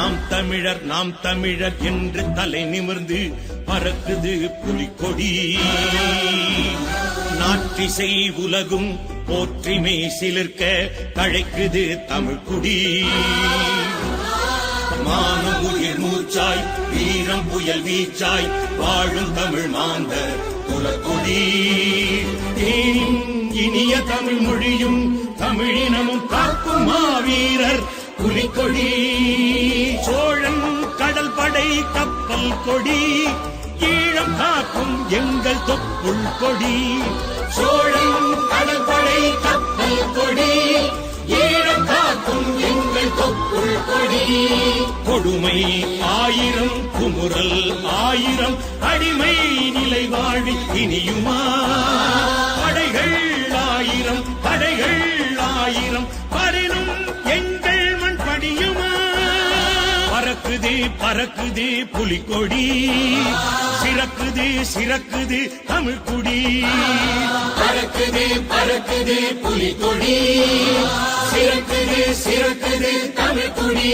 நாம் தமிழர் என்று தலை நிமிர்ந்து பறக்குது புலிக்கொடி. நாற்றிசை உலகும் போற்றிமை சிலிர்க்க தழைக்குது தமிழ்குடி. மானம் உயிர் மூச்சாய் வீரம் புயல் வீச்சாய் வாழும் தமிழ் மாந்தர் குலக்கொடி. இனிய தமிழ் மொழியும் தமிழினமும் காக்கும் மாவீரர் புலிக்கொடி. சோழன் கடல் படை கப்பல் கொடி, ஈழம் காக்கும் எங்கள் தொப்புள் கொடி. சோழன் கடல் படை கப்பல் கொடி, ஈழம் காக்கும் எங்கள் தொப்புள் கொடி. கொடுமை ஆயிரம் குமுறல் ஆயிரம் அடிமை நிலை வாழ்வி இனியுமா. படைகள் ஆயிரம் படைகள் ஆயிரம் பரினும் எங்கள் மண் படியுமா. பறக்குது பறக்குது புலிக்கொடி, சிறக்குது சிறக்குது தமிழ்குடி. பறக்குது பறக்குது புலிக்கொடி, சிறக்குது சிறக்குது தமிழ்குடி.